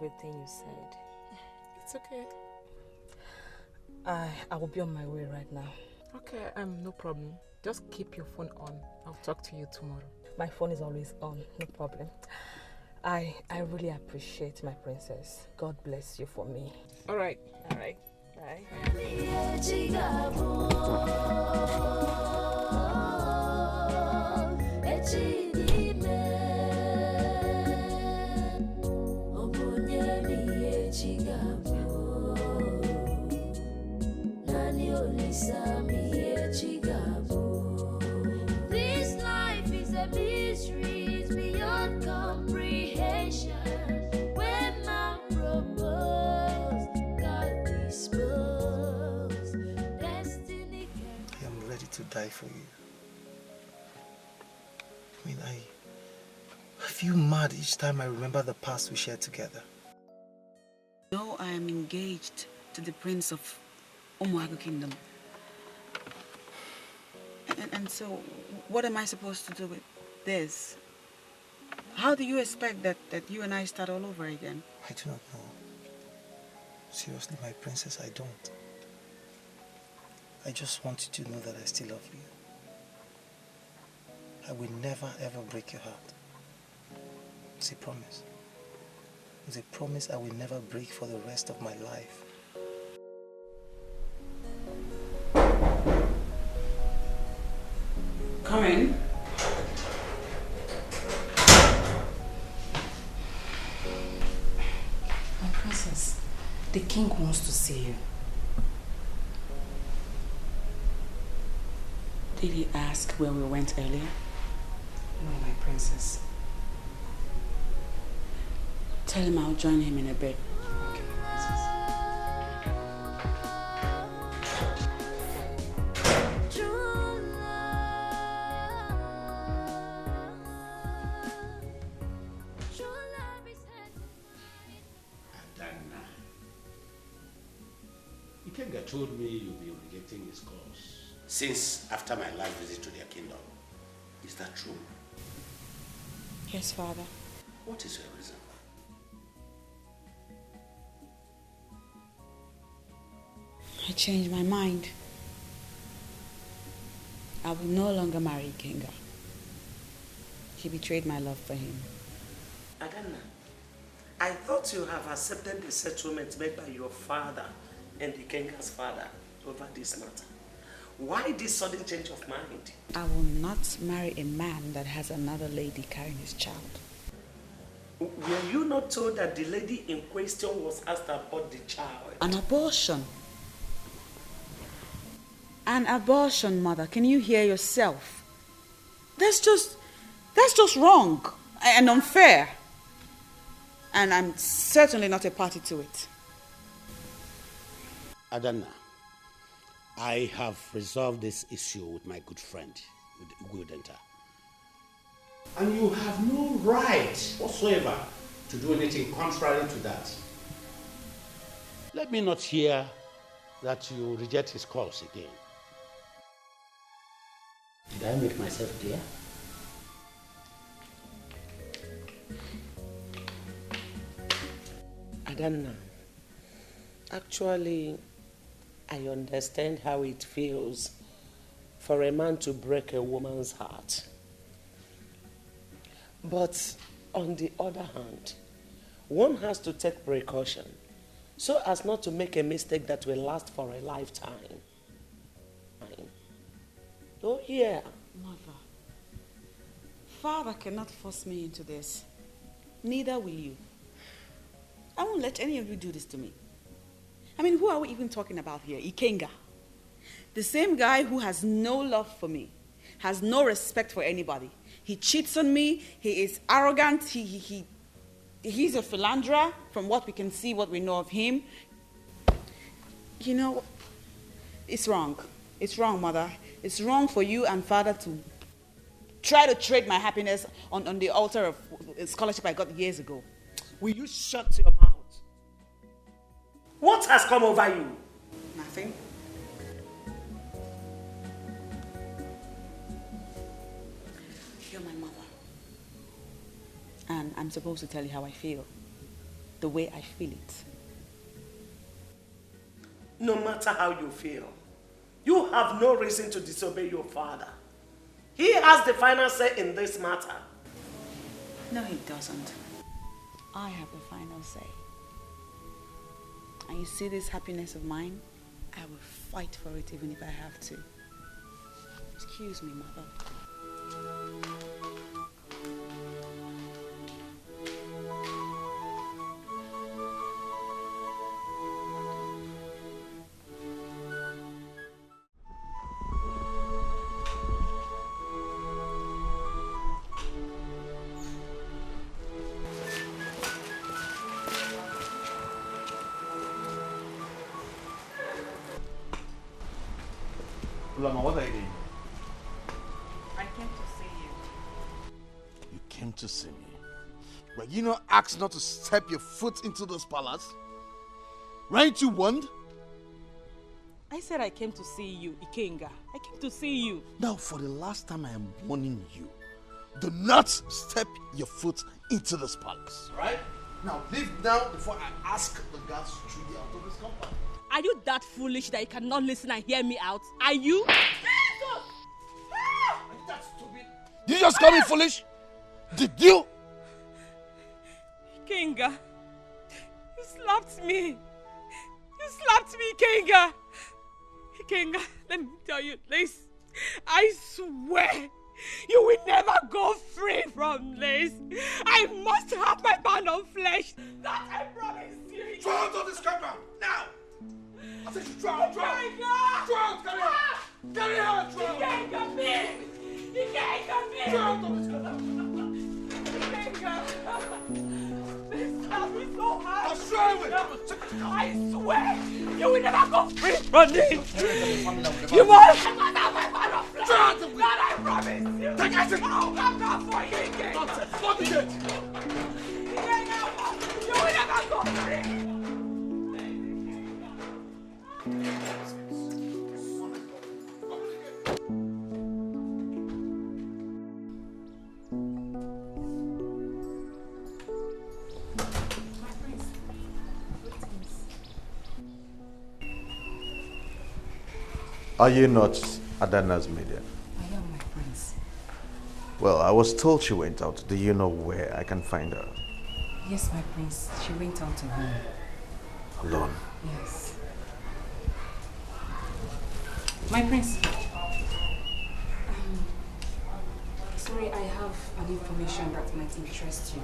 everything you said. It's okay. I will be on my way right now. Okay, no problem. Just keep your phone on. I'll talk to you tomorrow. My phone is always on, no problem. I really appreciate my princess. God bless you for me. All right. Bye. This life is a mystery, it's beyond comprehension. When man proposed, God disposed. Destiny can... I am ready to die for you. I mean, I feel mad each time I remember the past we shared together. No, I am engaged to the prince of Umuagu Kingdom. And so, what am I supposed to do with this? How do you expect that you and I start all over again? I do not know. Seriously, my princess, I don't. I just want you to know that I still love you. I will never ever break your heart. It's a promise. It's a promise I will never break for the rest of my life. Come in. My princess, the king wants to see you. Did he ask where we went earlier? No, my princess. Tell him I'll join him in a bit. Okay, princess. Adanna. Ikenga told me you'll be rejecting his cause since after my last visit to their kingdom. Is that true? Yes, Father. What is your reason? I changed my mind. I will no longer marry Ikenga. He betrayed my love for him. Adanna, I thought you have accepted the settlement made by your father and Ikenga's father over this matter. Why this sudden change of mind? I will not marry a man that has another lady carrying his child. Were you not told that the lady in question was asked about the child? An abortion. An abortion, mother. Can you hear yourself? That's just wrong and unfair. And I'm certainly not a party to it. Adanna, I have resolved this issue with my good friend, with Igudenta. And you have no right whatsoever to do anything contrary to that. Let me not hear that you reject his calls again. Did I make myself clear? Adanna, actually, I understand how it feels for a man to break a woman's heart. But on the other hand, one has to take precaution so as not to make a mistake that will last for a lifetime. Oh, yeah. Mother, Father cannot force me into this. Neither will you. I won't let any of you do this to me. I mean, who are we even talking about here? Ikenga. The same guy who has no love for me, has no respect for anybody. He cheats on me, he is arrogant, he's a philanderer from what we can see, what we know of him. You know, it's wrong. It's wrong, Mother. It's wrong for you and Father to try to trade my happiness on the altar of a scholarship I got years ago. Will you shut your mouth? What has come over you? Nothing. You're my mother. And I'm supposed to tell you how I feel. the way I feel it. No matter how you feel, you have no reason to disobey your father. He has the final say in this matter. No, he doesn't. I have the final say. And you see this happiness of mine? I will fight for it even if I have to. Excuse me, mother. Ulama, what are you doing? I came to see you. You came to see me. Were you not asked not to step your foot into this palace? Weren't you warned? I said I came to see you, Ikenga. I came to see you. Now, for the last time, I am warning you. Do not step your foot into this palace. Right? Now, leave now before I ask the guards to throw you out of this compound. Are you that foolish that you cannot listen and hear me out? Are you? Are you that stupid? Did you just call me foolish? Did you? Ikenga, you slapped me. You slapped me, Ikenga. Ikenga, let me tell you this. I swear, you will never go free from this. I must have my pound of flesh. That I promise you. Throw out of this compound, now! I said you throw out, throw out! Ikenga! Throw out, carry out! Carry out, throw out! Ikenga, me! Ikenga, me! Throw out of this compound! Ikenga! This slap is so hard. I'll show you it! I swear, you will never go free from this. You must have my pound of flesh. That I promise you. Take it! I'll come down for you, Ikenga. Nonsense! What is it? Ikenga, you will never go free. Are you not Adanna's media? I am, my prince. Well, I was told she went out. Do you know where I can find her? Yes, my prince. She went out alone. Alone? Yes. My prince. Sorry, I have an information that might interest you.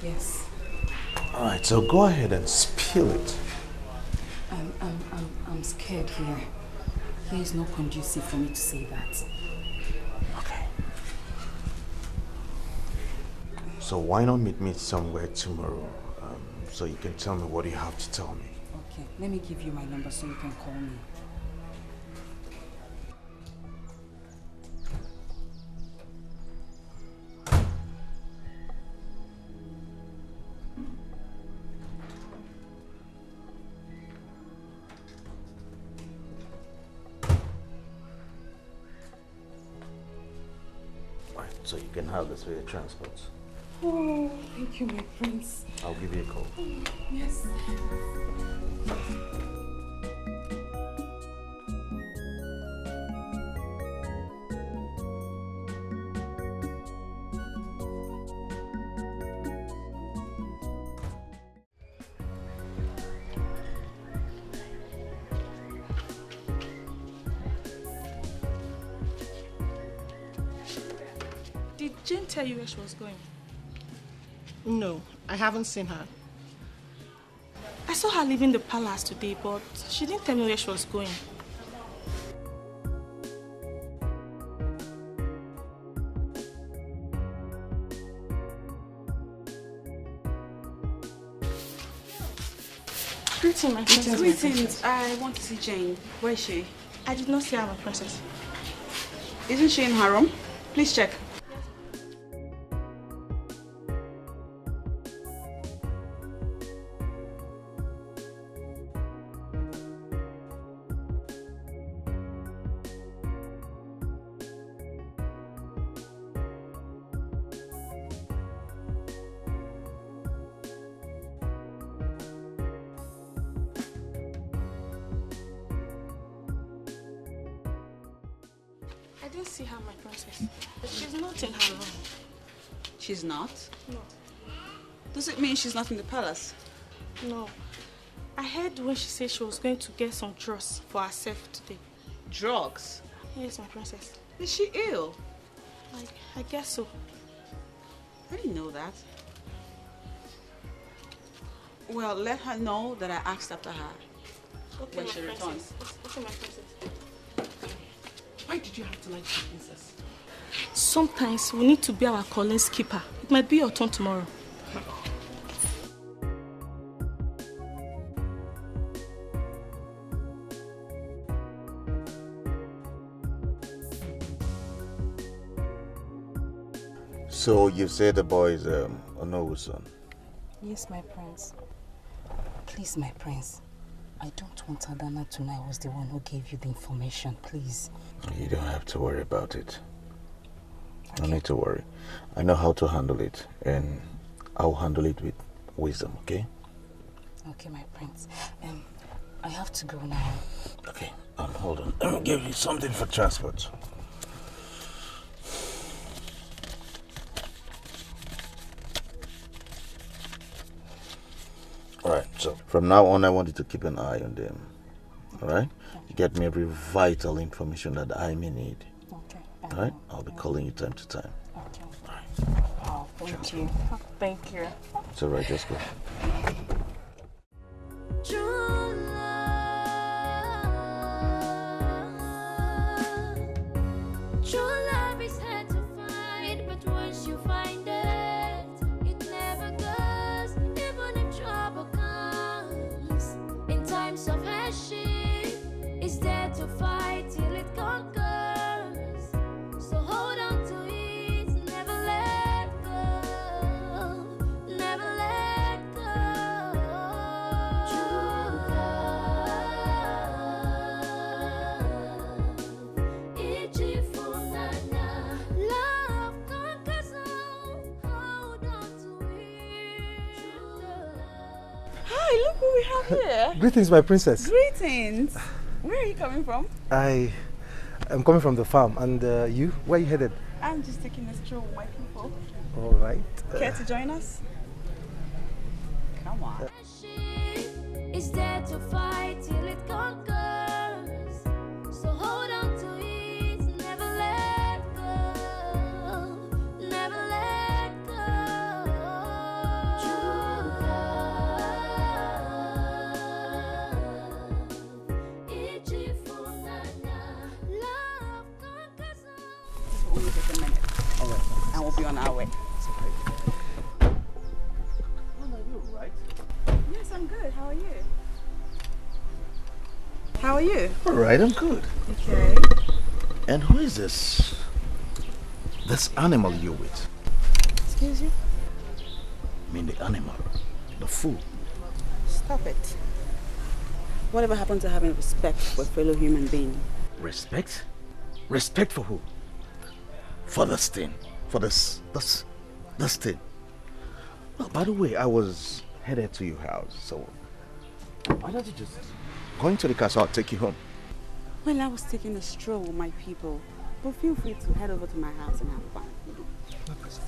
Yes. Alright, so go ahead and spill it. I'm scared here. Here is not conducive for me to say that. Okay. So why not meet me somewhere tomorrow, so you can tell me what you have to tell me. Okay, let me give you my number so you can call me. So you can have this for your transport. Oh, thank you, my prince. I'll give you a call. Yes. Did Jane tell you where she was going? No, I haven't seen her. I saw her leaving the palace today, but she didn't tell me where she was going. Greetings, my princess. Greetings. I want to see Jane. Where is she? I did not see her, my princess. Isn't she in her room? Please check. didn't see her, my princess. But she's not in her room. She's not? No. Does it mean she's not in the palace? No. I heard when she said she was going to get some drugs for herself today. Drugs? Yes, my princess. Is she ill? I guess so. I didn't know that. Well, let her know that I asked after her when she returns. Okay, my princess. Why did you have to lie to the princess? Sometimes we need to be our calling's keeper. It might be your turn tomorrow. So you say the boy is Onowo's son? Yes, my prince. Please, my prince. I don't want Adanna to know I was the one who gave you the information, please. You don't have to worry about it. Okay. No need to worry. I know how to handle it, and I'll handle it with wisdom, okay? Okay, my prince. I have to go now. Okay, hold on. Let me give you something for transport. Alright, so from now on I want you to keep an eye on them. Alright? Get me every vital information that I may need. Okay. Alright? I'll be calling you time to time. Okay. Alright. Oh, thank you. Thank you. It's alright, just go. True love is hard to find, but once you find it, it never goes. Even if trouble comes, in times of hardship, it's there to fight till it conquers. So hold on to it, never let go, never let go. True love, it's love conquers all. Hold on to it. Hi, look who we have here. Greetings, my princess. Greetings. Where are you coming from? I am coming from the farm. And you? Where are you headed? I'm just taking a stroll with my people. All right. Care to join us? Come on. It's there to fight till it conquers. So hold on to it, never let go, never let go. True love, it's love conquers all. Only take a minute. All right. And we'll be on our way. Yes, I'm good. How are you? How are you? All right, I'm good. Okay. And who is this? This animal you're with? Excuse you? I mean the animal, the fool. Stop it. Whatever happened to having respect for a fellow human being? Respect? Respect for who? For this thing. For this thing. Oh, by the way, I was headed to your house, so why don't you just go into the castle? I'll take you home. Well, I was taking a stroll with my people, but feel free to head over to my house and have fun.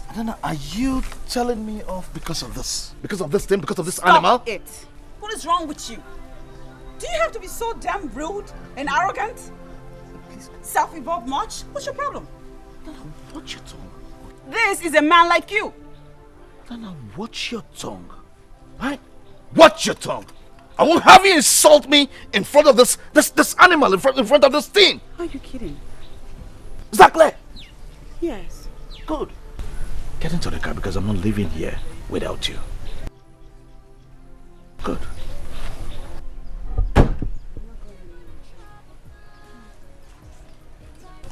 Adanna, are you telling me off because of this? Because of this thing? Because of this Stop animal? it! What is wrong with you? Do you have to be so damn rude and arrogant? Self-involved much? What's your problem? Adanna, watch your tongue. This is a man like you. Adanna, watch your tongue. Right? Watch your tongue. I won't have you insult me in front of this animal, in front of this thing. Are you kidding? Exactly. Yes. Good. Get into the car because I'm not leaving here without you. Good.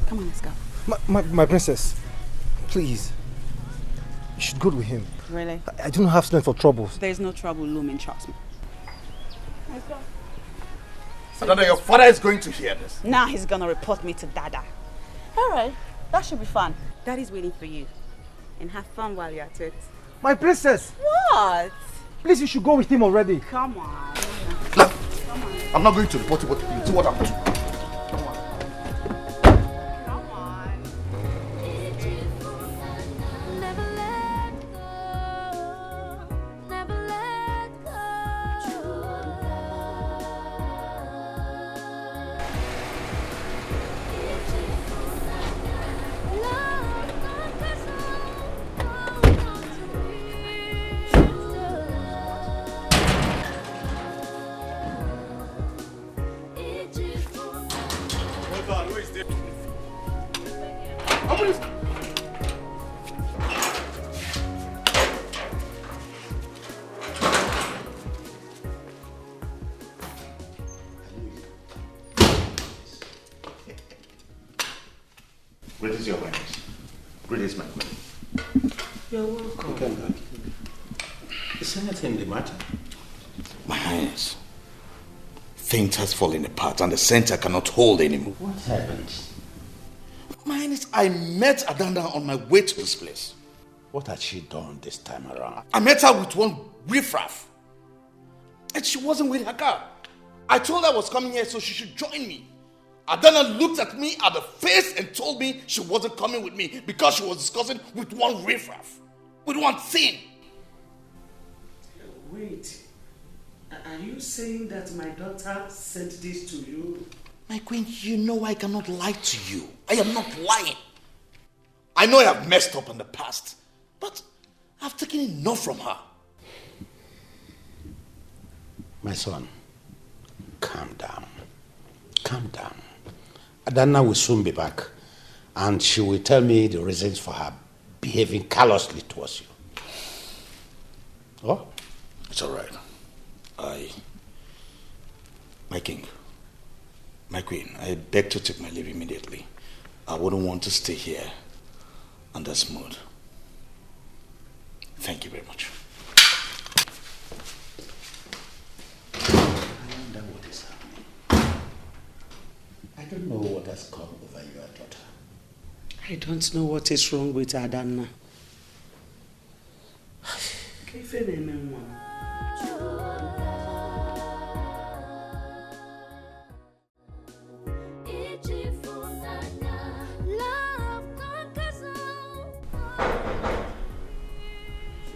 Come on, let's go. My princess, please. You should go with him. Really? I do not have strength for troubles. There's no trouble looming, trust me. Let's go. Adanna, your father is going to hear this. Now he's gonna report me to Dada. Alright, that should be fun. Daddy's waiting for you. And have fun while you're at it. My princess! What? Please, you should go with him already. Come on. Look, I'm not going to report you, but you do what I'm doing. Come on. Greetings, my queen. You're welcome. Is anything the matter? My Highness, things has fallen apart and the center cannot hold anymore. What happened? My Highness, I met Adanna on my way to this place. What had she done this time around? I met her with one riffraff. And she wasn't with her car. I told her I was coming here so she should join me. Adanna looked at me at the face and told me she wasn't coming with me because she was discussing with one riffraff. With one thing. Wait. Are you saying that my daughter sent this to you? My queen, you know I cannot lie to you. I am not lying. I know I have messed up in the past, but I've taken enough from her. My son, calm down. Calm down. Adanna will soon be back, and she will tell me the reasons for her behaving callously towards you. Oh? It's all right. My king, my queen, I beg to take my leave immediately. I wouldn't want to stay here on this mood. Thank you very much. I wonder what is happening. I don't know what has come over your daughter. I don't know what is wrong with Adanna.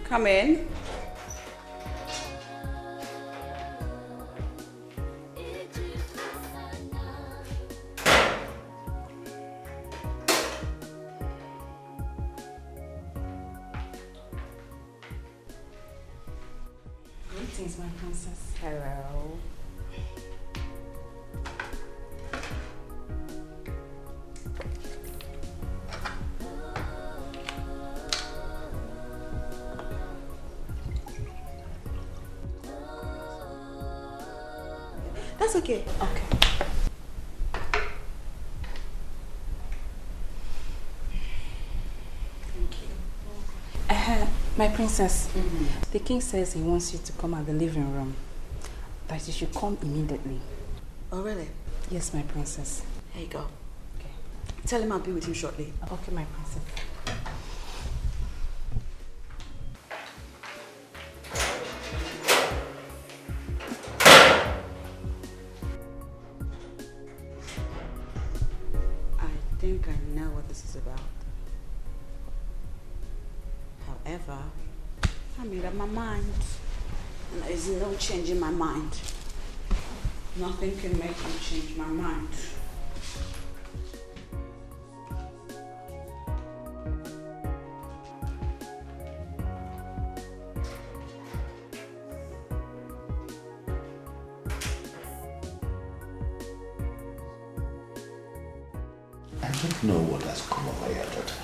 Come in. Greetings, my princess. Hello. That's okay. Okay. My princess, the king says he wants you to come at the living room. That you should come immediately. Oh, really? Yes, my princess. Here you go. Okay. Tell him I'll be with him shortly. Okay, my princess. I think I know what this is about. However, I made up my mind. And there is no change in my mind. Nothing can make me change my mind. I don't know what has come over your daughter.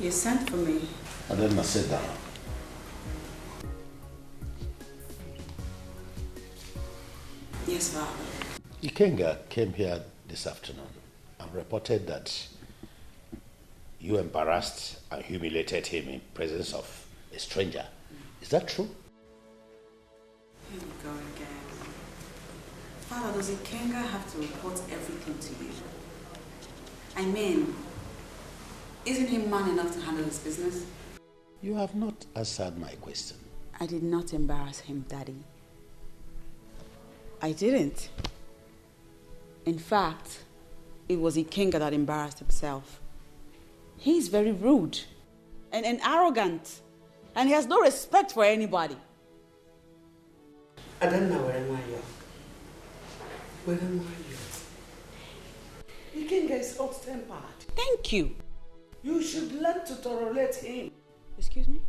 You sent for me. Adanna, sit down. Yes, Father. Ikenga came here this afternoon and reported that you embarrassed and humiliated him in presence of a stranger. Is that true? Here we go again. Father, does Ikenga have to report everything to you? I mean, isn't he man enough to handle his business? You have not answered my question. I did not embarrass him, Daddy. I didn't. In fact, it was Ikenga that embarrassed himself. He's very rude and arrogant, and he has no respect for anybody. Adanna, where am I? Where am I? Ikenga is hot-tempered. Thank you. You should learn to tolerate him. Excuse me?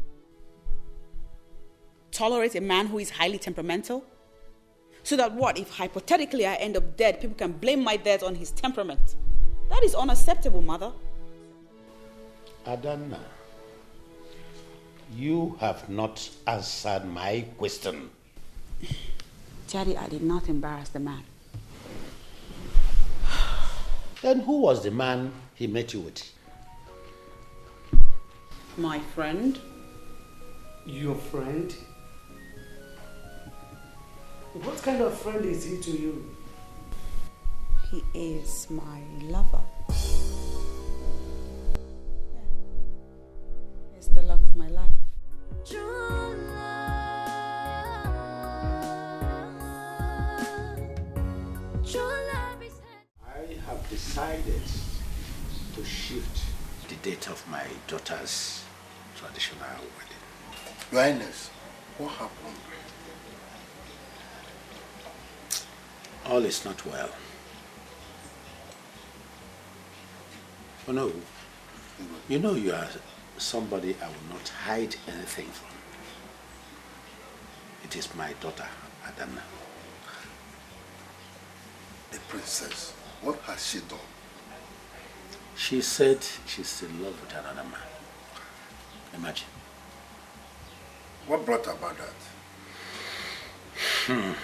Tolerate a man who is highly temperamental? So that what, if hypothetically I end up dead, people can blame my death on his temperament? That is unacceptable, Mother. Adanna, you have not answered my question. Daddy, I did not embarrass the man. Then who was the man he met you with? My friend. Your friend? What kind of friend is he to you? He is my lover. Yeah. He's the love of my life. True love is I have decided to shift the date of my daughter's traditional wedding. Your Highness, what happened? All is not well. Oh no, you know you are somebody I will not hide anything from. It is my daughter, Adanna. The princess, what has she done? She said she's in love with another man. Imagine. What brought about that?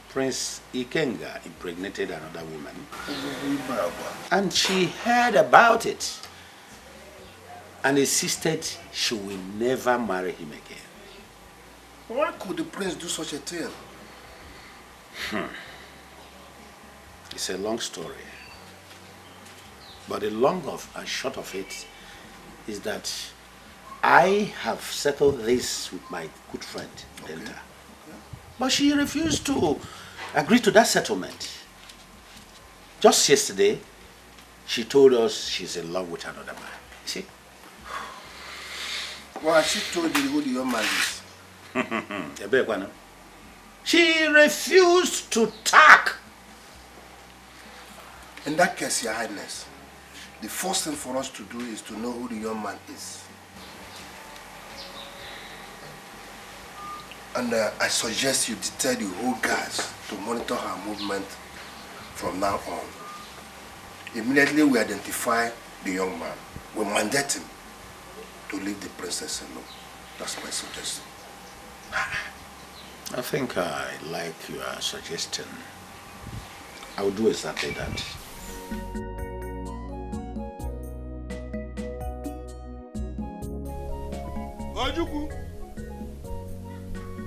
Prince Ikenga impregnated another woman. And she heard about it and insisted she will never marry him again. Why could the prince do such a thing? It's a long story. But the long of and short of it is that I have settled this with my good friend, Delta. But she refused to agree to that settlement. Just yesterday, she told us she's in love with another man. See? Well, she told you who the young man is. She refused to talk. In that case, Your Highness, the first thing for us to do is to know who the young man is. And I suggest you detail the whole guards to monitor her movement from now on. Immediately we identify the young man. We mandate him to leave the princess alone. That's my suggestion. I think I like your suggestion. I will do exactly that. Ojukwu!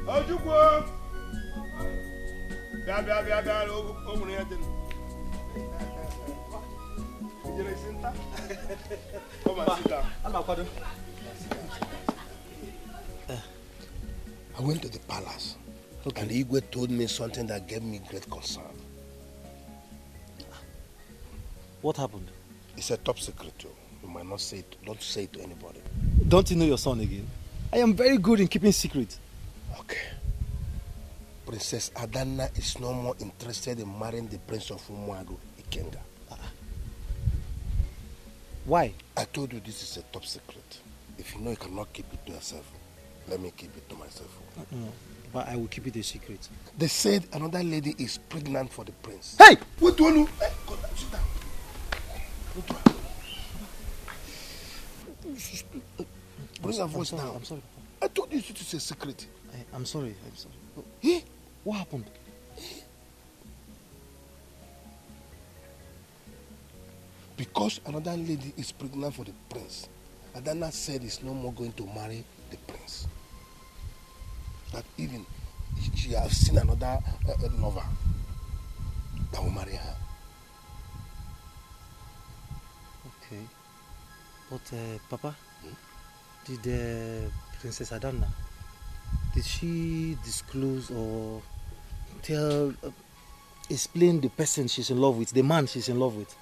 Ojukwu! Bịa, o nwere ya dị. Ijere isi nta? Come and sit down. I went to the palace, and the Igwe told me something that gave me great concern. What happened? It's a top secret, too. You might not say it. Don't say it to anybody. Don't you know your son again? I am very good in keeping secret. Okay. Princess Adanna is no more interested in marrying the Prince of Umuagu, Ikenga. Why? I told you this is a top secret. If you know you cannot keep it to yourself, let me keep it to myself. No, but I will keep it a secret. They said another lady is pregnant for the prince. Hey! What do you know? Hey, go down, sit down. Bring your voice down. I'm sorry. I told you it is a secret. I'm sorry. Hey? What happened? Because another lady is pregnant for the prince, Adanna said he's no more going to marry the prince. That even she has seen another lover that will marry her. Okay. But, Papa, did Princess Adanna, did she disclose or explain the person she's in love with, the man she's in love with?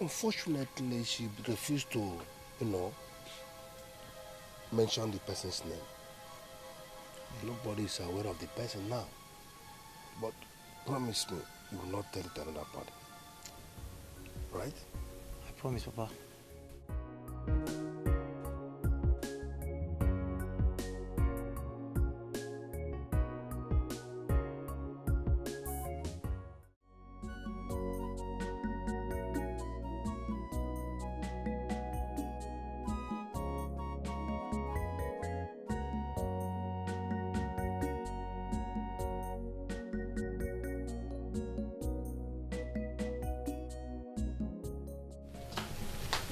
Unfortunately, she refused to, mention the person's name. Nobody is aware of the person now. But promise me, you will not tell it to another party. Right? I promise, Papa.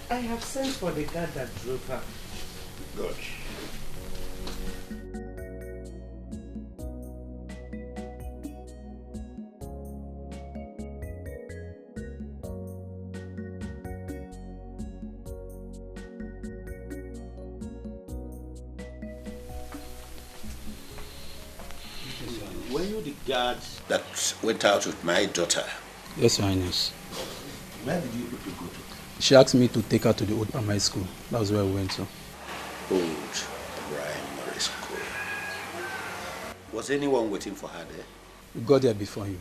I have sent for the guard that drove her. Good. Were you the guard that went out with my daughter? Yes, Your Highness. Where did you people go to? She asked me to take her to the old primary school. That was where we went to. Old primary school. Was anyone waiting for her there? We got there before him.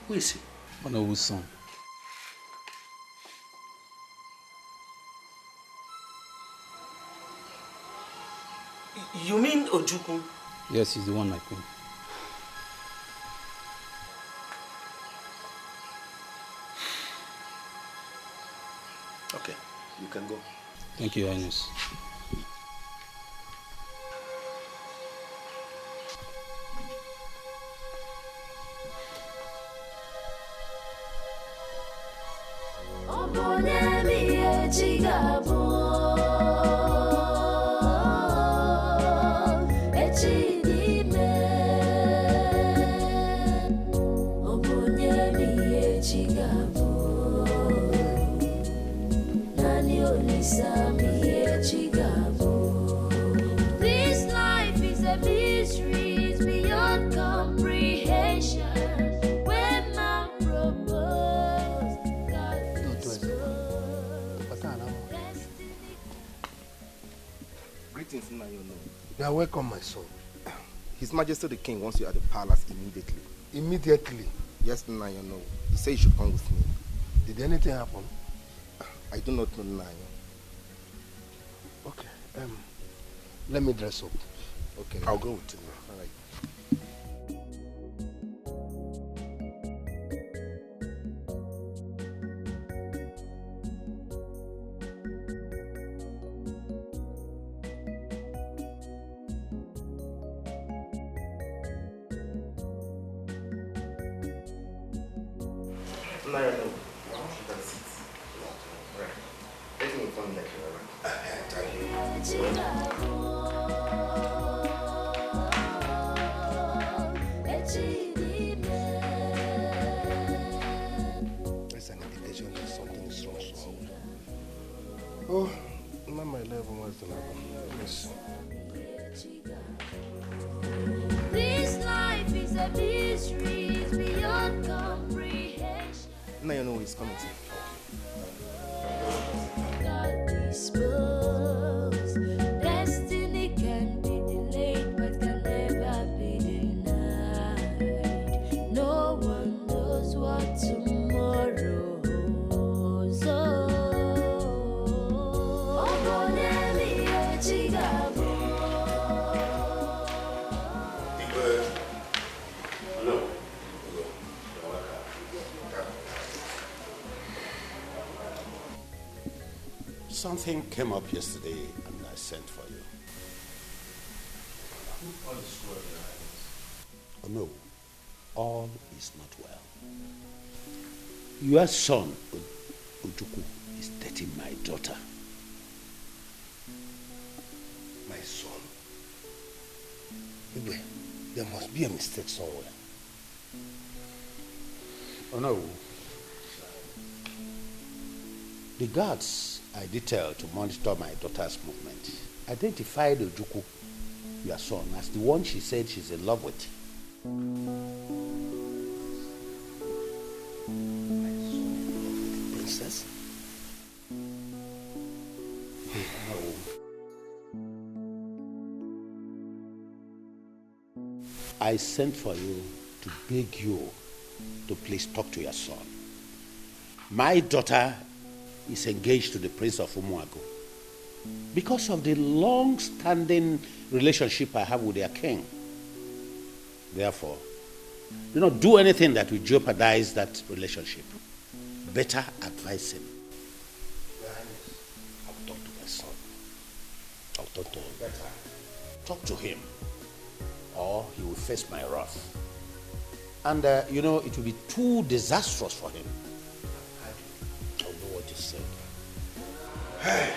Who is he? Honorable's son. You mean Ojukwu? Yes, he's the one, my queen. Okay, you can go. Thank you, Your Highness. This life is a mystery, it's beyond comprehension. When man proposed, God disposed. Greetings, Nna Yono. You are welcome, my son. His Majesty the King wants you at the palace immediately. Immediately? Yes, Nna Yono. He said you should come with me. Did anything happen? I do not know, Nna Yono. Okay, let me dress up. Okay. I'll go with you. All right. Nna Yono, I want you to sit. All right. Let me come like you, all right? That's an indication that something is wrong. Oh, Mama 11 was the level. Let me see. This life is a mystery, it's beyond comprehension. Now you know he's coming to. God disposed. Destiny can be delayed, but can never be denied. No one knows what tomorrow holds. Something came up yesterday and I sent for you. Oh no, all is not well. Your son, Ojukwu, is dating my daughter. My son? Igwe, there must be a mistake somewhere. Oh no. The guards I detailed to monitor my daughter's movement identified Ojukwu, your son, as the one she said she's in love with. Princess? No. I sent for you to beg you to please talk to your son. My daughter is engaged to the Prince of Umuago because of the long-standing relationship I have with their king. Therefore, do not do anything that will jeopardize that relationship. Better advise him. I'll talk to my son. I'll talk to him. Better talk to him, or he will face my wrath. And it will be too disastrous for him. I'll know what you said. Hey.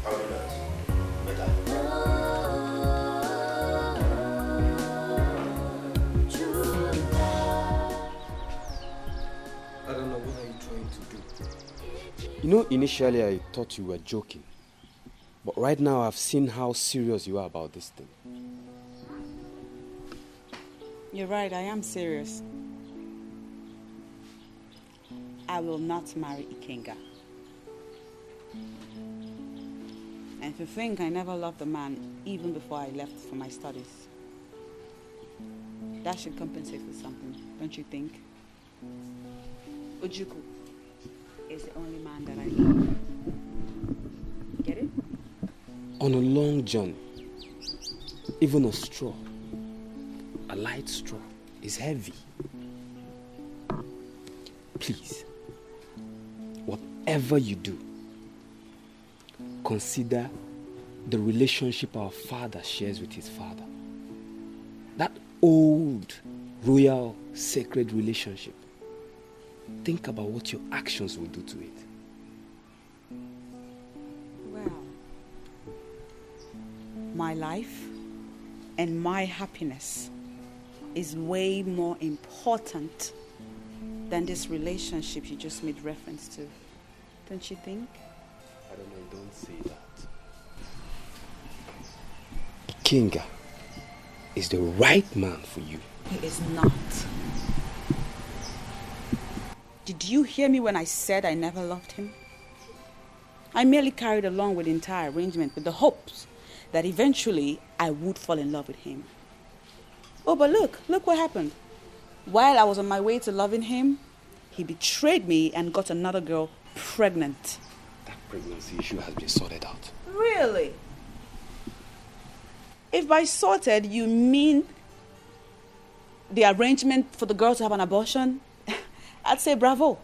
I'll do that. Better. I don't know, what are you trying to do? You know, initially I thought you were joking. But right now I've seen how serious you are about this thing. You're right, I am serious. I will not marry Ikenga. And if you think I never loved a man even before I left for my studies, that should compensate for something, don't you think? Ojukwu is the only man that I love. Get it? On a long journey, even a straw, a light straw, is heavy. Please, whatever you do, consider the relationship our father shares with his father. That old, royal, sacred relationship. Think about what your actions will do to it. Well, my life and my happiness is way more important than this relationship you just made reference to. Don't you think? I don't know, don't say that. Kinga is the right man for you. He is not. Did you hear me when I said I never loved him? I merely carried along with the entire arrangement with the hopes that eventually I would fall in love with him. Oh, but look what happened. While I was on my way to loving him, he betrayed me and got another girl pregnant. That pregnancy issue has been sorted out. Really? If by sorted you mean the arrangement for the girl to have an abortion, I'd say bravo.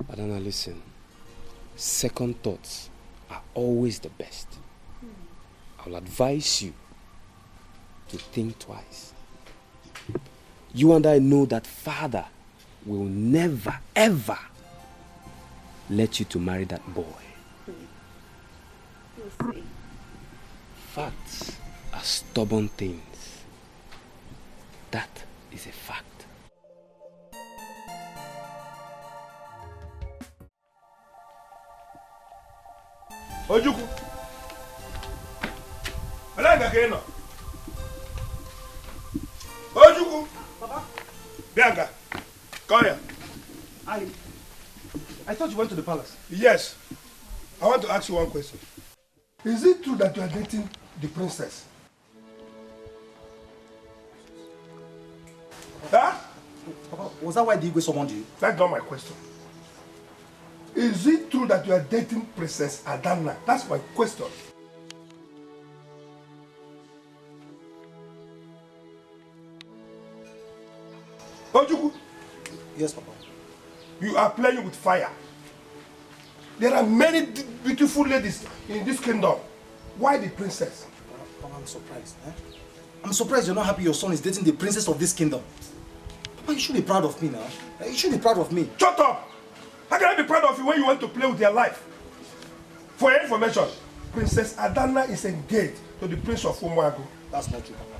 Adanna, listen. Second thoughts are always the best. I'll advise you to think twice. You and I know that father will never, ever let you to marry that boy. We'll see. Facts are stubborn things. That is a fact. Ojukwu. Alanga keno. Ojukwu. Papa. Bianca. Come here. I thought you went to the palace. Yes. I want to ask you one question. Is it true that you are dating the princess? Huh? Papa, was that why the Igwe summoned you? That's not my question. Is it true that you are dating Princess Adanna? That's my question. Ojukwu. Yes, Papa. You are playing with fire. There are many beautiful ladies in this kingdom. Why the princess? Papa, I'm surprised. I'm surprised you're not happy your son is dating the princess of this kingdom. Papa, you should be proud of me now. You should be proud of me. Shut up! How can I be proud of you when you want to play with your life? For your information, Princess Adanna is engaged to the Prince of Umuagu. That's not true, Papa.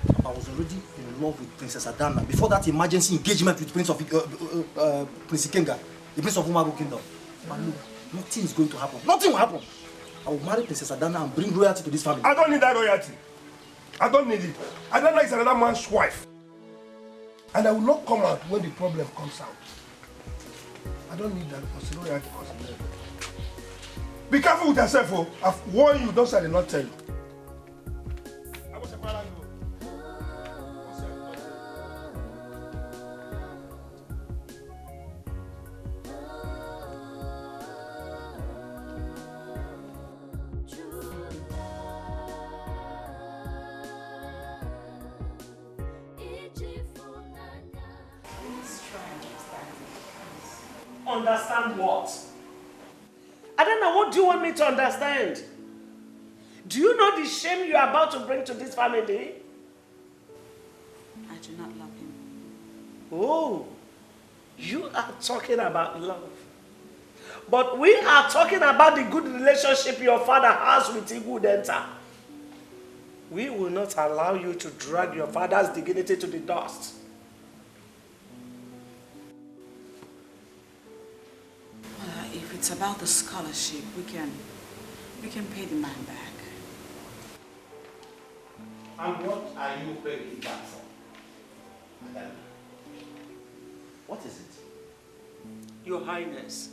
Papa, I was already in love with Princess Adanna before that emergency engagement with Prince Ikenga, the Prince of Umuagu Kingdom. But look, nothing is going to happen. Nothing will happen. I will marry Princess Adanna and bring royalty to this family. I don't need that royalty. I don't need it. Adanna is another man's wife. And I will not come out when the problem comes out. I don't need that because royalty costs me. Be careful with yourself, oh. I've warned you, don't say I did not tell you. Understand what? Adanna, what do you want me to understand? Do you know the shame you are about to bring to this family? I do not love him. Oh, You are talking about love. But we are talking about the good relationship your father has with Igudenta. We will not allow you to drag your father's dignity to the dust. If it's about the scholarship, we can pay the man back. And what are you paying it back for? Adanna? What is it? Your Highness,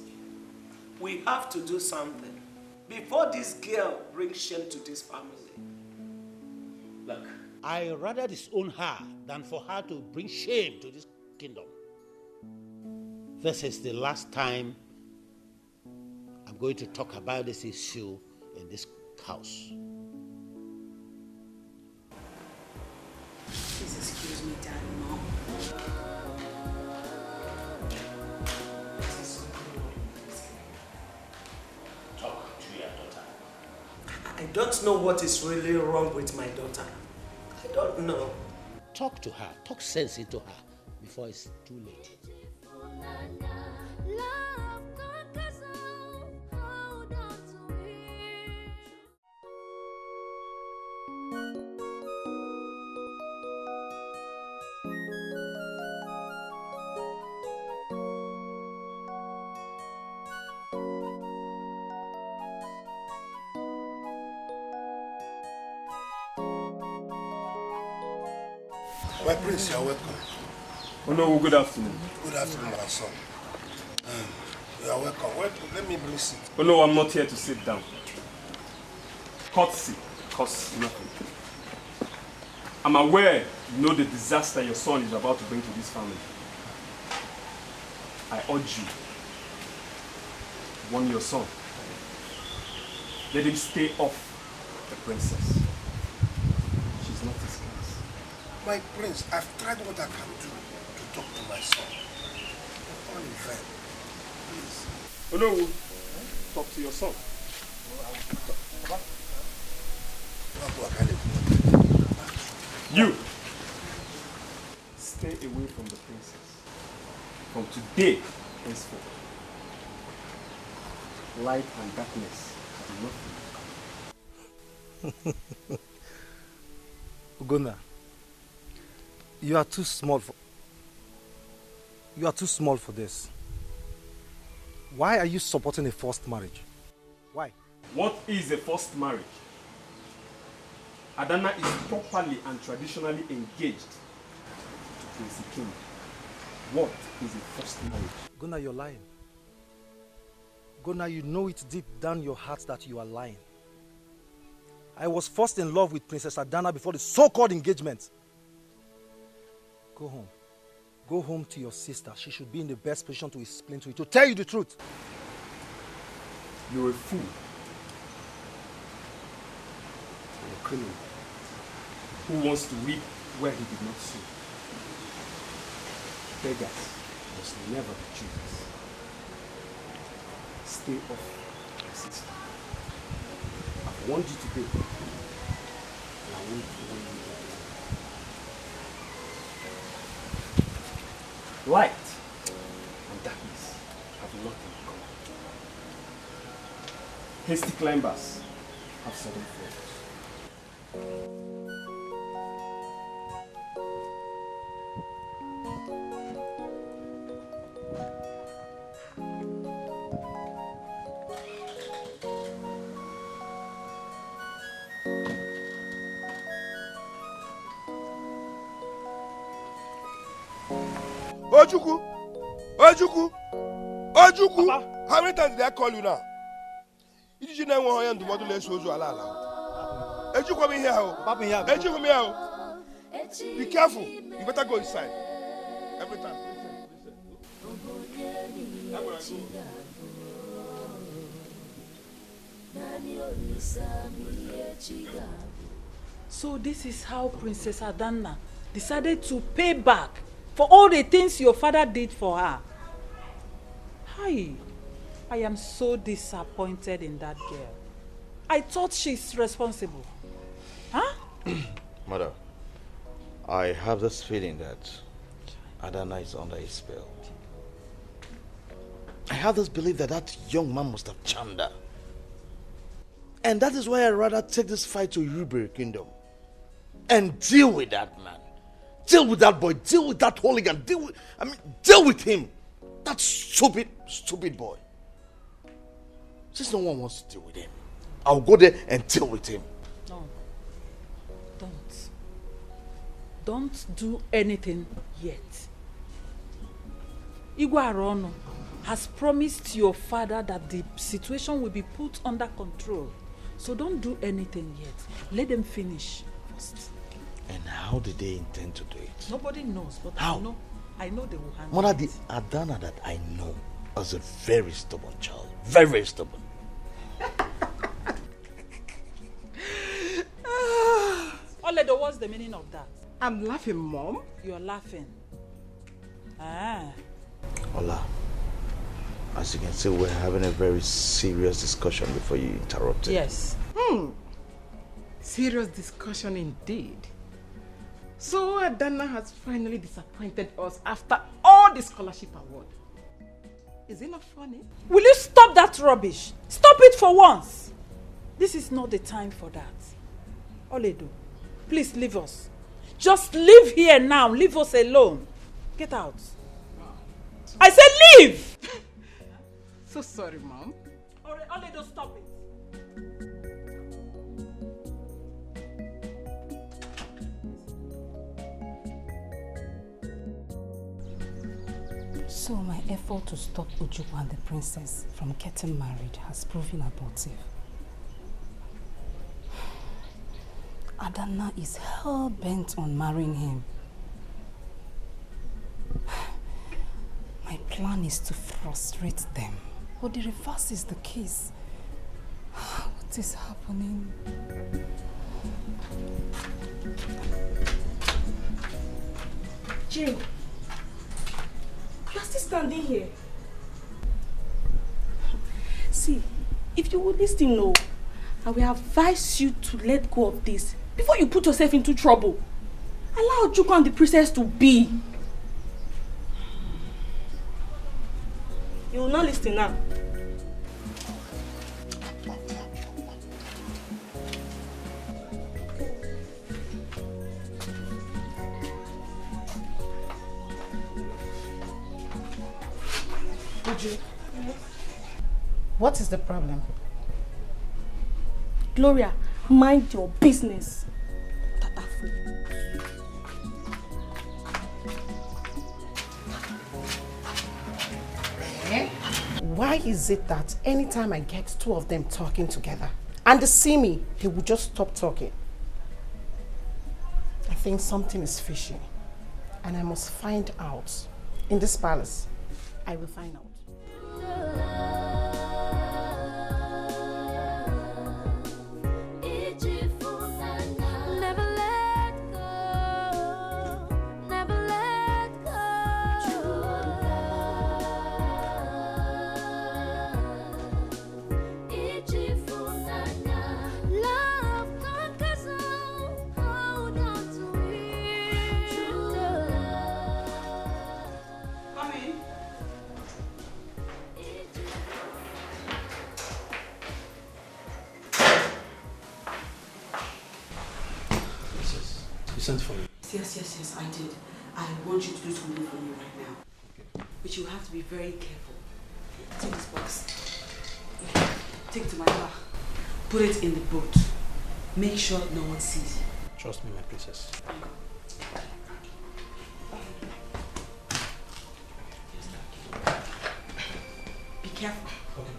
we have to do something before this girl brings shame to this family. Look, I rather disown her than for her to bring shame to this kingdom. This is the last time I'm going to talk about this issue in this house. Please excuse me, Dad and Mom. Talk to your daughter. I don't know what is really wrong with my daughter. I don't know. Talk to her. Talk sense into her before it's too late. My prince, you are welcome. Oh no, good afternoon. Good afternoon, my son. You are welcome. Let me bring seat. Oh no, I'm not here to sit down. Courtesy costs nothing. I'm aware you know the disaster your son is about to bring to this family. I urge you, warn your son. Let him stay off the princess. She's not his class. My prince, I've tried what I can do to talk to my son. All in vain. Please. Oh no, talk to your son. You stay away from the princess. From today henceforth, light and darkness have nothing. Ugonna, you are too small for this. Why are you supporting a forced marriage? Why? What is a forced marriage? Adanna is properly and traditionally engaged to Prince King. What is a forced marriage? Ugonna, you're lying. Ugonna, you know it deep down your heart that you are lying. I was first in love with Princess Adanna before the so-called engagement. Go home. Go home to your sister. She should be in the best position to explain to you, to tell you the truth. You're a fool. You're a criminal who wants to reap where he did not sow. Beggars must never be choosers. Stay off your sister. I've warned you today, and I won't warn you again. Light and darkness have nothing in common. Hasty climbers have sudden falls. Ojuku! Ojuku! Ojuku! Papa? How many times did I call you now? Did you know when I am the model less shows you allow? Ojuku, come in here. Ojuku, come here. Be careful. You better go inside. Every time. So this is how Princess Adanna decided to pay back for all the things your father did for her. Hi, I am so disappointed in that girl. I thought she's responsible. Huh? Mother, I have this feeling that Adanna is under a spell. I have this belief that that young man must have charmed her. And that is why I'd rather take this fight to Yoruba Kingdom and deal with that man. Deal with that boy. Deal with that hooligan. Deal with him. That stupid boy. Since no one wants to deal with him, I'll go there and deal with him. No. Don't do anything yet. Igwe Arono has promised your father that the situation will be put under control. So don't do anything yet. Let them finish first. And how did they intend to do it? Nobody knows, but how? I know they will handle Mother, it. the Adanna that I know is a very stubborn child. Very, very stubborn. Oledo, what's the meaning of that? I'm laughing, Mom. You're laughing. Ah. Ola, as you can see, we're having a very serious discussion before you interrupt it. Yes. Serious discussion indeed. So Adanna has finally disappointed us after all the scholarship award. Is it not funny? Will you stop that rubbish? Stop it for once. This is not the time for that. Oledo, please leave us. Just leave here now. Leave us alone. Get out. I said leave! So sorry, Mom. Oledo, stop it. So my effort to stop Ojukwu and the princess from getting married has proven abortive. Adanna is hell-bent on marrying him. My plan is to frustrate them, but the reverse is the case. What is happening? Jane, you are still standing here. See, if you would listen, no, I will advise you to let go of this before you put yourself into trouble. Allow Ojukwu and the princess to be. You will not listen now. What is the problem? Gloria, mind your business. Why is it that anytime I get two of them talking together and they see me, they will just stop talking? I think something is fishy and I must find out. In this palace, I will find out. Sent for you. Yes, I did. I want you to do something for me right now. Okay. But you have to be very careful. Take this box. Take it to my car. Put it in the boat. Make sure no one sees you. Trust me, my princess. Be careful. Okay.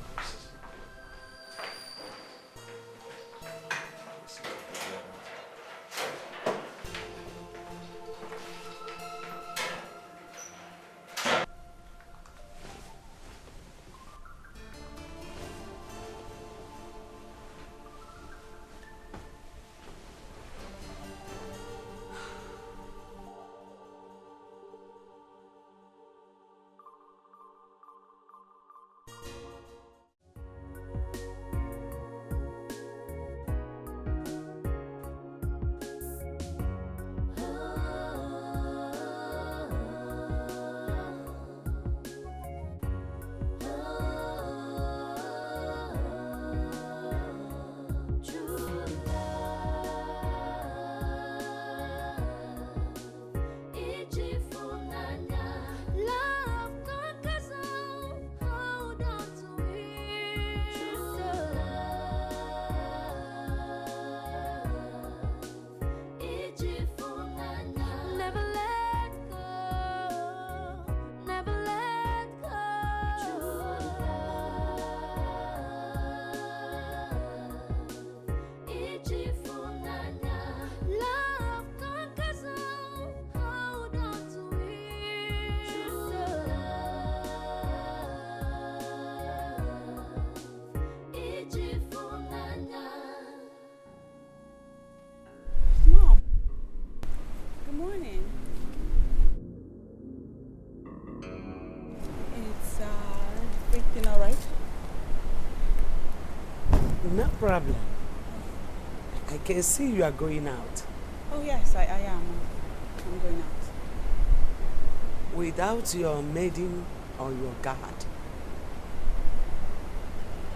problem? I can see you are going out. Oh yes, I am. I'm going out. Without your maiden or your guard?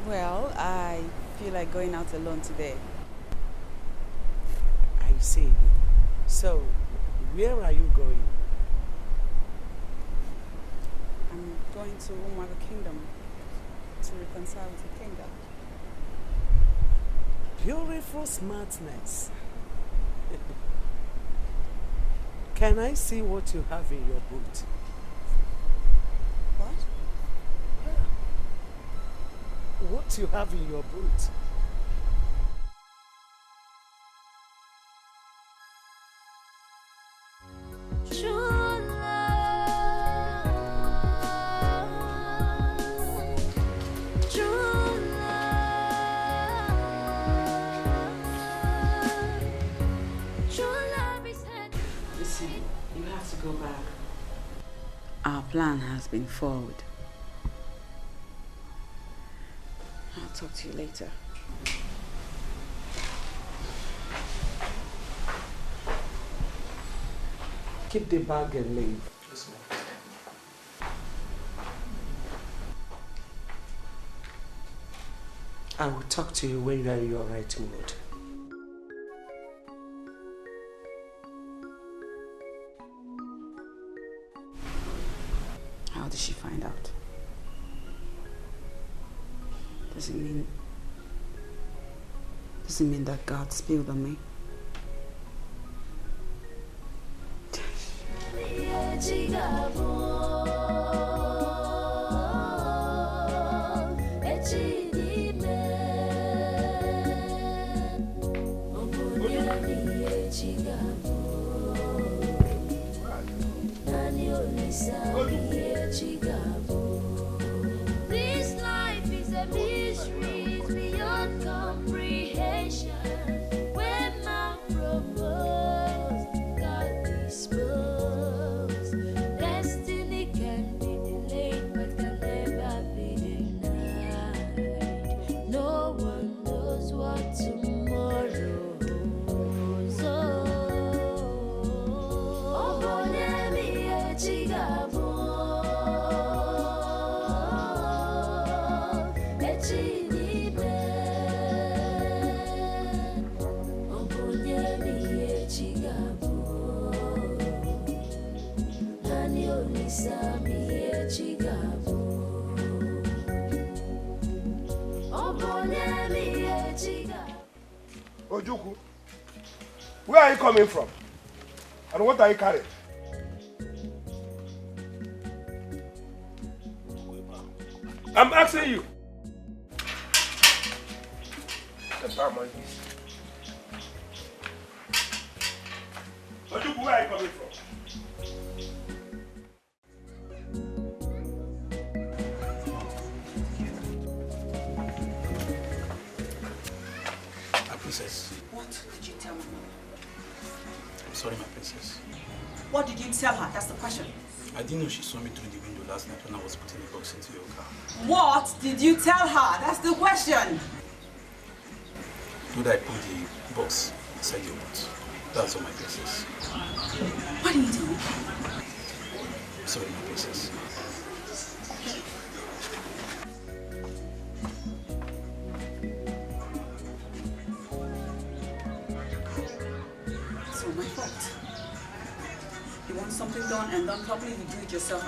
Well, I feel like going out alone today. I see. So, where are you going? I'm going to Umaga Kingdom to reconcile with the king. Beautiful smartness. Can I see what you have in your boot? What? Yeah. What you have in your boot? Go back. Our plan has been forward. I'll talk to you later. Keep the bag and leave. Yes, ma'am. I will talk to you when you are in your right mood. How did she find out? Does it mean that God spilled on me? This life is a mystery beyond comprehension. When man proposed, God disposed. Destiny can be delayed, but can never be denied. No one knows what tomorrow holds. Oh, Bonemi Echigabo. Ojuku, where are you coming from? And what are you carrying? I'm asking you. Ojuku, where are you coming from? Princess. What did you tell me? I'm sorry, my princess. What did you tell her? That's the question. I didn't know she saw me through the window last night when I was putting the box into your car. What did you tell her? That's the question. Did I put the box inside your boot? That's all, my princess. What did you tell me? Sorry, my princess. It's all my fault. You want something done and done properly, you do it yourself,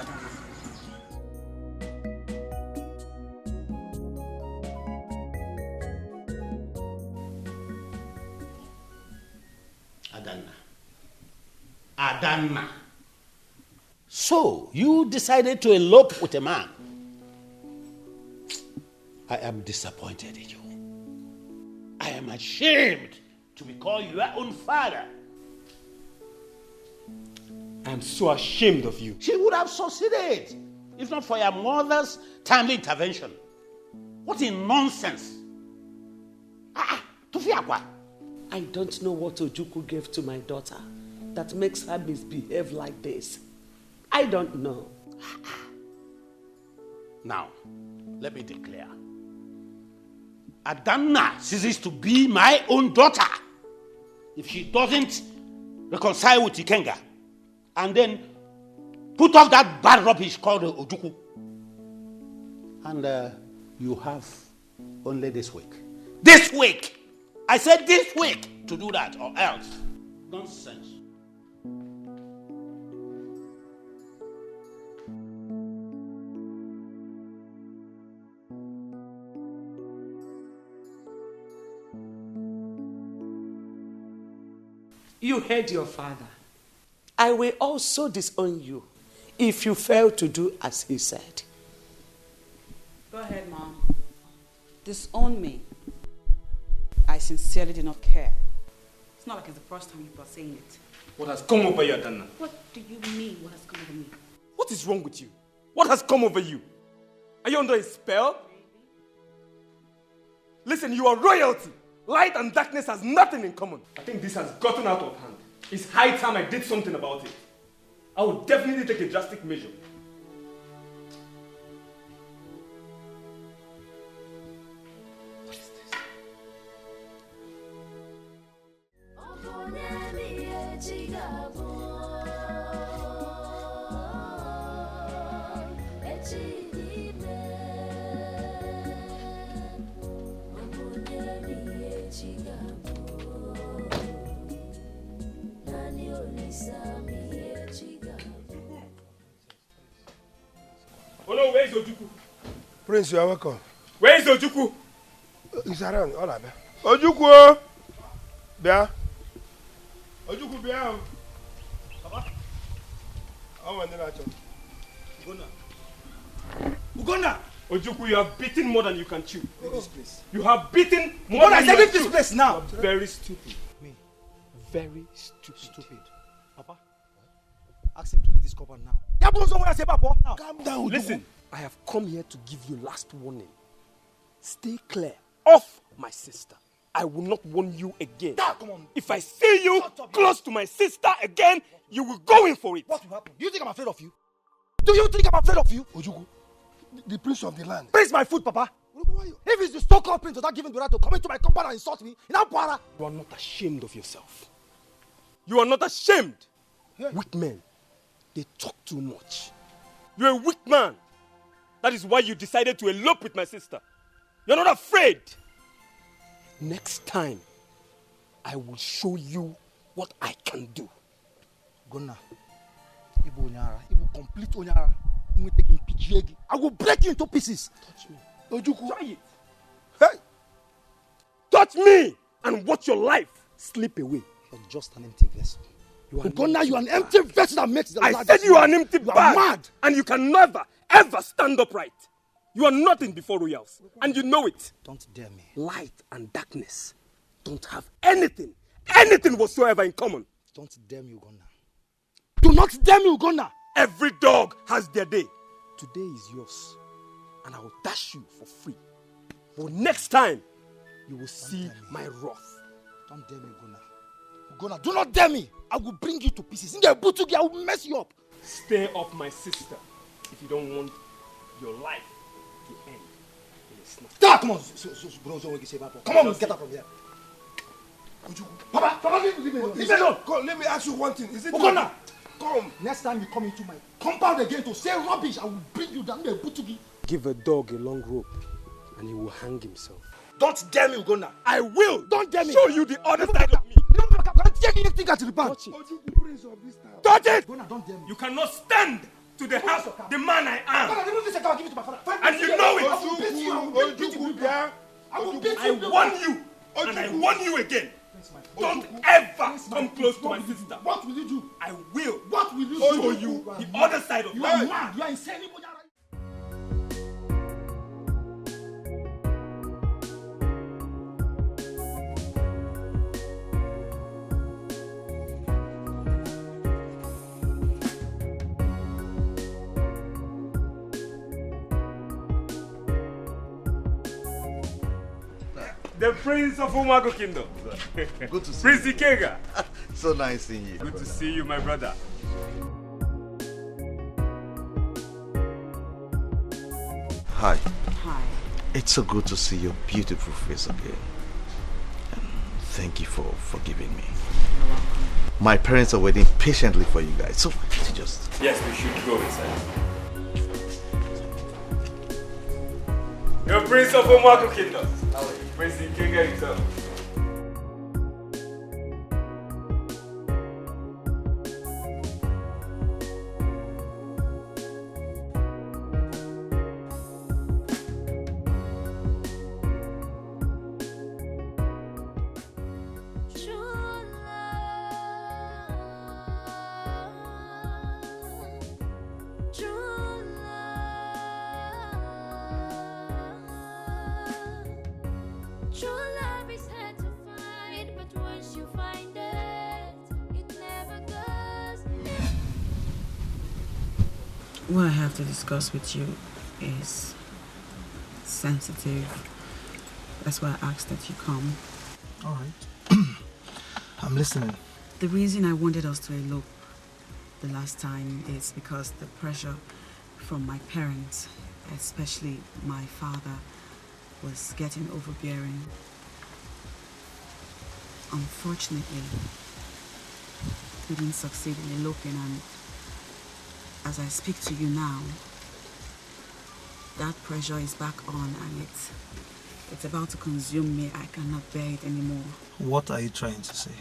Adanna. Adanna. So, you decided to elope with a man. I am disappointed in you. I am ashamed to be called your own father. I'm so ashamed of you. She would have succeeded if not for your mother's timely intervention. What a nonsense. Tufiakwa. I don't know what Ojuku gave to my daughter that makes her misbehave like this. I don't know. Now, let me declare. Adanna ceases to be my own daughter if she doesn't reconcile with Ikenga and then put off that bad rubbish called Ojukwu. And you have only this week. This week! I said this week to do that, or else. Nonsense. You heard your father. I will also disown you if you fail to do as he said. Go ahead, Mom. Disown me. I sincerely do not care. It's not like it's the first time you are saying it. What has come over you, Adanna? What do you mean, what has come over me? What is wrong with you? What has come over you? Are you under a spell? Listen, you are royalty. Light and darkness has nothing in common. I think this has gotten out of hand. It's high time I did something about it. I will definitely take a drastic measure. What is this? Oh no, where is Ojukwu? Prince, you are welcome. Where is Ojukwu? He's around. All right, Ojukwu! Bia. Ojukwu, Bia. Papa? I'm on the nacho. Ugonna! Ojukwu, you have beaten more than you can chew. Leave this place. You have beaten more than you can chew. Leave this place now! You're very stupid. Me? Very stupid. Stupid. Papa? Ask him to leave this compound now. Calm down, Ojukwu. Listen, I have come here to give you last warning. Stay clear of my sister. I will not warn you again. Come on. If I see you close to my sister again, you will go in for it. What will happen? Do you think I'm afraid of you? Do you think I'm afraid of you? Ojukwu, the prince of the land. Prince my foot, Papa. If it's the so-called prince without giving the right to come into my compound and insult me, you are not ashamed of yourself. You are not ashamed. Yeah. Weak men, they talk too much. You're a weak man. That is why you decided to elope with my sister. You're not afraid. Next time, I will show you what I can do. Gonna. Ibu Onyara. Ibu complete Onyara. I will break you into pieces. Touch me. Ojukwu. Try it. Hey! Touch me and watch your life slip away. You're just an empty vessel. Ugonna, you are an empty vessel that makes the I said you are an empty bag. You are mad. And you can never, ever stand upright. You are nothing before royals. And you know it. Don't dare me. Light and darkness don't have anything whatsoever in common. Don't dare me, Ugonna. Do not dare me, Ugonna. Every dog has their day. Today is yours. And I will dash you for free. But next time, you will see my wrath. Don't dare me, Ugonna. Ugonna, do not dare me. I will bring you to pieces. In the butugi, I will mess you up. Stay off my sister if you don't want your life to end in a snap. Come on. Come on, get up from here. Papa, leave me alone. Leave me alone. Come, let me ask you one thing. Is it Ugonna, come. next time you come into my compound again to say rubbish, I will bring you down the butugi. Give a dog a long rope and he will hang himself. Don't dare me, Ugonna. I will. Don't dare me. Show you the other side of me. Take anything at the bank. Ojukwu, prince of this town. Touch it. Ugonna, don't dare me. You cannot stand to the house of the man I am. Ugonna, remove this account, give it to my father. And you know it. I will beat you. Ojukwu, yeah. I will beat I you. warn you. And I warn you again. Don't ever come close to my sister. What will you do? I will. What will you Show do? you the other side of You me. are mad. You are insane. The Prince of Umago Kingdom. Good to see Prince you. Dikeh. So nice seeing you. Good to see you, my brother. Hi. Hi. It's so good to see your beautiful face again. And thank you for forgiving me. My parents are waiting patiently for you guys, so just... Yes, we should go inside. You're Prince of Omaku Kingdom. Prince Ike himself. What I have to discuss with you is sensitive. That's why I asked that you come. All right. I'm listening. The reason I wanted us to elope the last time is because the pressure from my parents, especially my father, was getting overbearing. Unfortunately, we didn't succeed in eloping, and as I speak to you now, that pressure is back on and it's about to consume me. I cannot bear it anymore. What are you trying to say?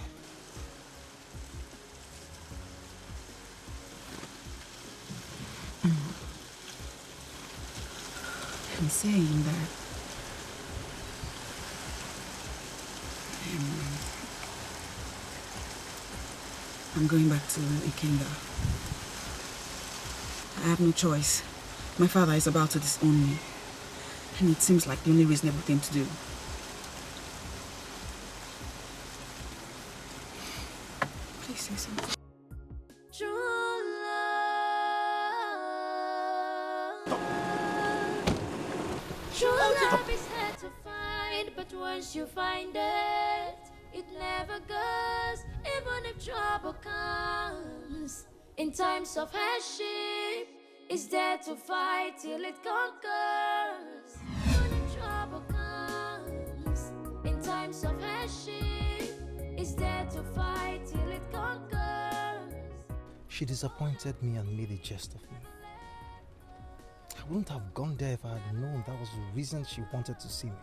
I'm saying that I'm going back to Ikenga. I have no choice. My father is about to disown me. And it seems like the only reasonable thing to do. Please say something. True love is hard to find, but once you find it, it never goes. Even if trouble comes, in times of hardship, it's there to fight till it conquers. Even if trouble comes, in times of hardship, it's there to fight till it conquers. She disappointed me and made a jest of me. I wouldn't have gone there if I had known that was the reason she wanted to see me.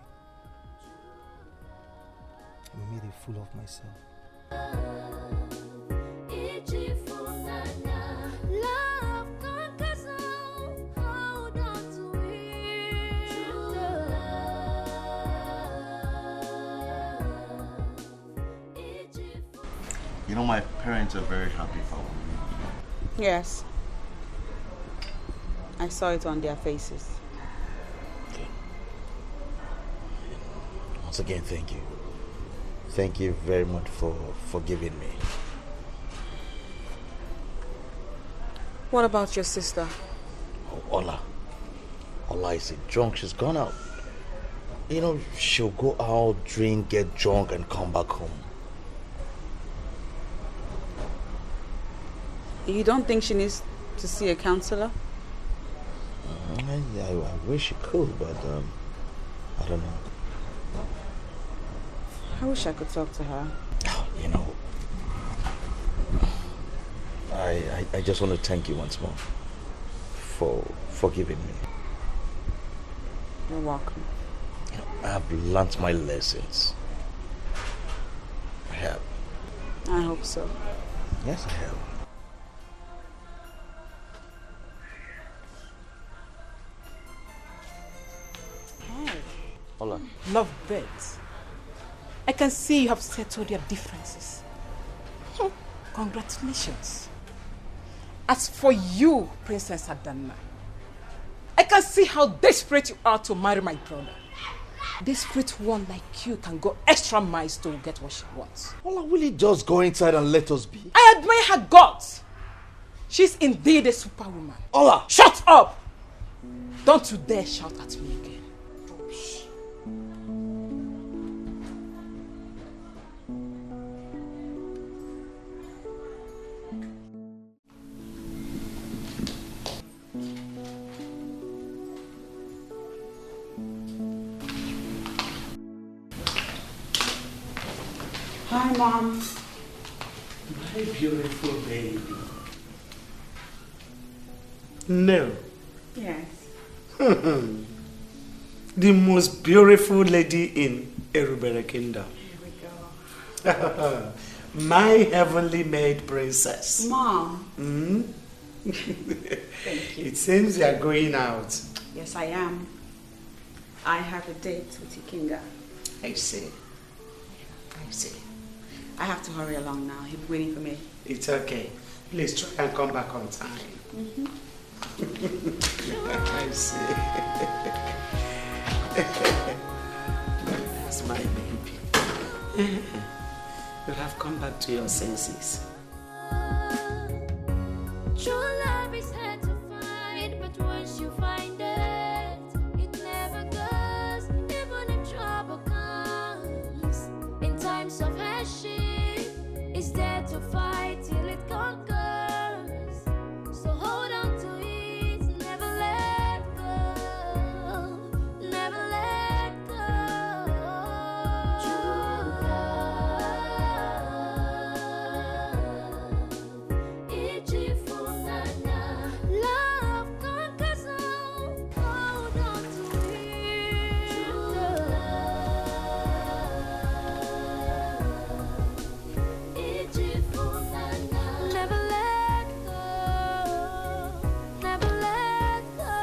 I made a fool of myself. Love conquers all. Hold on to it. True love. You know, my parents are very happy for me. Yes. I saw it on their faces. Okay. Once again, thank you. Thank you very much for forgiving me. What about your sister? Oh, Ola. Ola is a drunk. She's gone out. You know, she'll go out, drink, get drunk, and come back home. You don't think she needs to see a counselor? I wish she could, but I don't know. I wish I could talk to her. You know, I just want to thank you once more for forgiving me. You're welcome. You know, I have learnt my lessons. I have. I hope so. Yes, I have. Hola. Lovebirds. I can see you have settled your differences. Congratulations. As for you, Princess Adanna, I can see how desperate you are to marry my brother. Desperate one like you can go extra miles to get what she wants. Ola, will you just go inside and let us be? I admire her guts. She's indeed a superwoman. Ola! Shut up! Don't you dare shout at me again. Hi, Mom. My beautiful baby. No. Yes. The most beautiful lady in Erubere Kingdom. Here we go. My heavenly made princess. Mom. Thank you. It seems you are going out. Yes, I am. I have a date with Ikenga. I see. I see. I have to hurry along now. He'll be waiting for me. It's okay. Please try and come back on time. I see. That's my baby. You have come back to your senses. True love is hard to find, but once you find it, it never goes. Even if trouble comes, in times of hardship, it's there to fight till it conquers. So hold on to it, never let go, never let go. True love, it's for nana. Love conquers all. Hold on to it. True love, it's for nana. Never let go, never let go.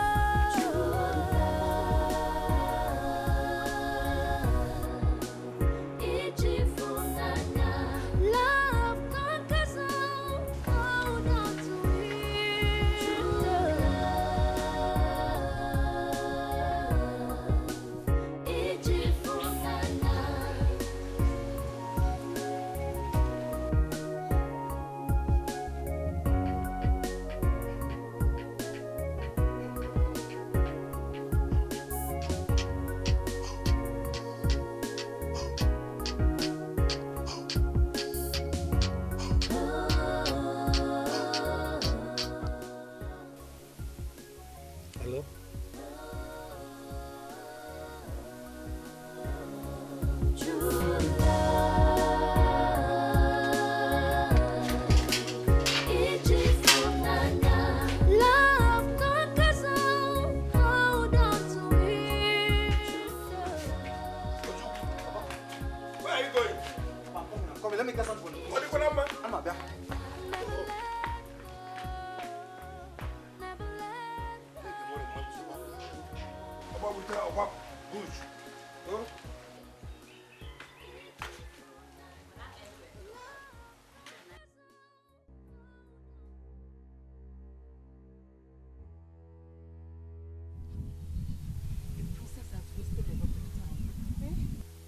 True love, it's for nana. Love conquers all. Hold on to it. True love, it's for nana. Hello? Love conquers all. Hold on to it. Where are you going? Come here, let me get something for you. What are you going to do? I'm up there.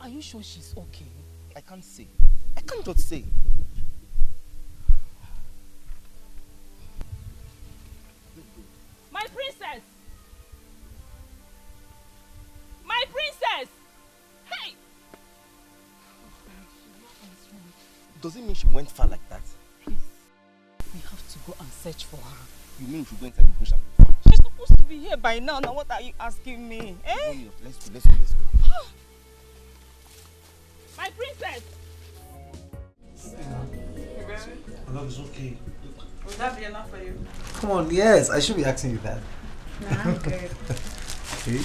Are you sure she's okay? I can't say. I can't just say. My princess! My princess! Hey! Does it mean she went far like that? Please, we have to go and search for her. You mean we should go inside the bush and look for her? She's supposed to be here by now. Now what are you asking me? Eh? No, let's go. My princess! My love is okay. Would that be enough for you? Come on, yes, I should be asking you that. Nah, I'm good. See?